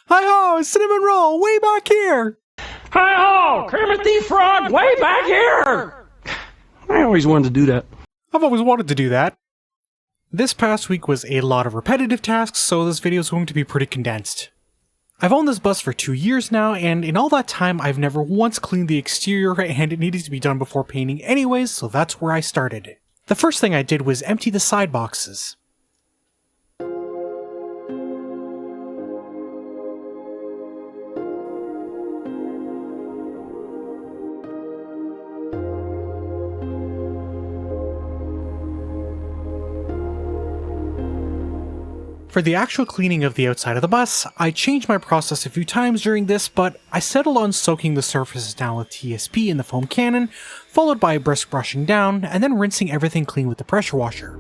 Hi-ho, cinnamon roll, way back here! Hi-ho, Kermit the Frog, way back here! I always wanted to do that. I've always wanted to do that. This past week was a lot of repetitive tasks, so this video is going to be pretty condensed. I've owned this bus for 2 years now, and in all that time I've never once cleaned the exterior, and it needed to be done before painting anyways, so that's where I started. The first thing I did was empty the side boxes. For the actual cleaning of the outside of the bus, I changed my process a few times during this, but I settled on soaking the surfaces down with TSP in the foam cannon, followed by brisk brushing down, and then rinsing everything clean with the pressure washer.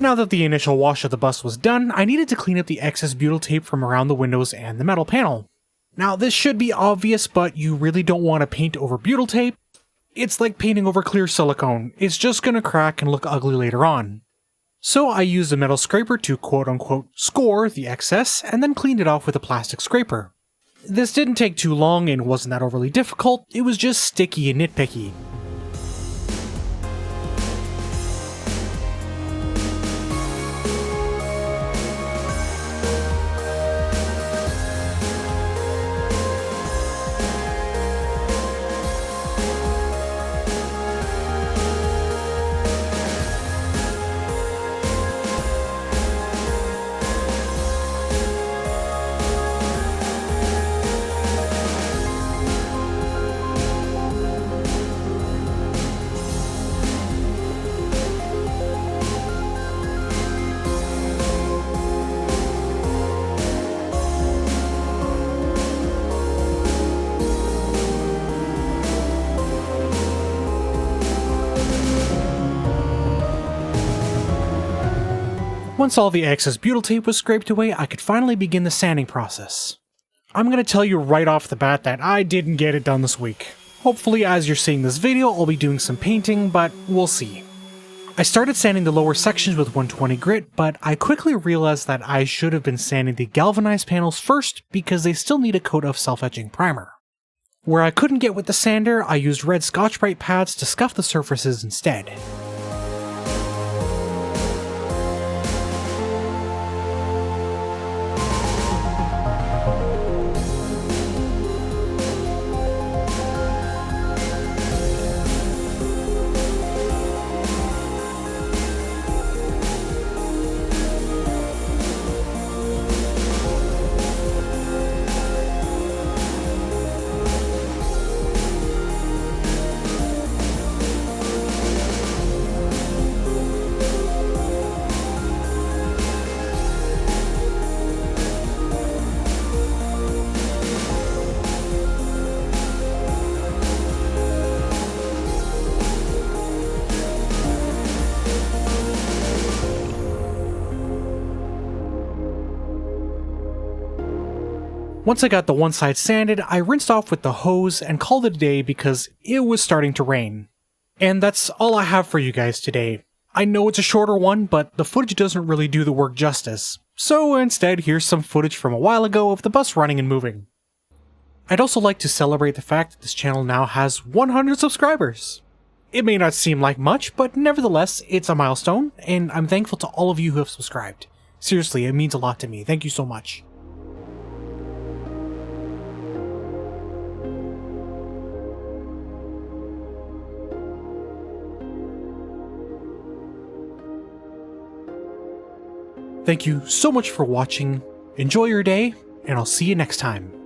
Now that the initial wash of the bus was done, I needed to clean up the excess butyl tape from around the windows and the metal panel. Now this should be obvious, but you really don't want to paint over butyl tape. It's like painting over clear silicone, it's just gonna crack and look ugly later on. So I used a metal scraper to quote-unquote score the excess, and then cleaned it off with a plastic scraper. This didn't take too long and wasn't that overly difficult, it was just sticky and nitpicky. Once all the excess butyl tape was scraped away, I could finally begin the sanding process. I'm gonna tell you right off the bat that I didn't get it done this week. Hopefully as you're seeing this video I'll be doing some painting, but we'll see. I started sanding the lower sections with 120 grit, but I quickly realized that I should have been sanding the galvanized panels first because they still need a coat of self-etching primer. Where I couldn't get with the sander, I used red Scotch-Brite pads to scuff the surfaces instead. Once I got the one side sanded, I rinsed off with the hose and called it a day because it was starting to rain. And that's all I have for you guys today. I know it's a shorter one, but the footage doesn't really do the work justice. So instead, here's some footage from a while ago of the bus running and moving. I'd also like to celebrate the fact that this channel now has 100 subscribers. It may not seem like much, but nevertheless, it's a milestone, and I'm thankful to all of you who have subscribed. Seriously, it means a lot to me. Thank you so much. Thank you so much for watching, enjoy your day, and I'll see you next time.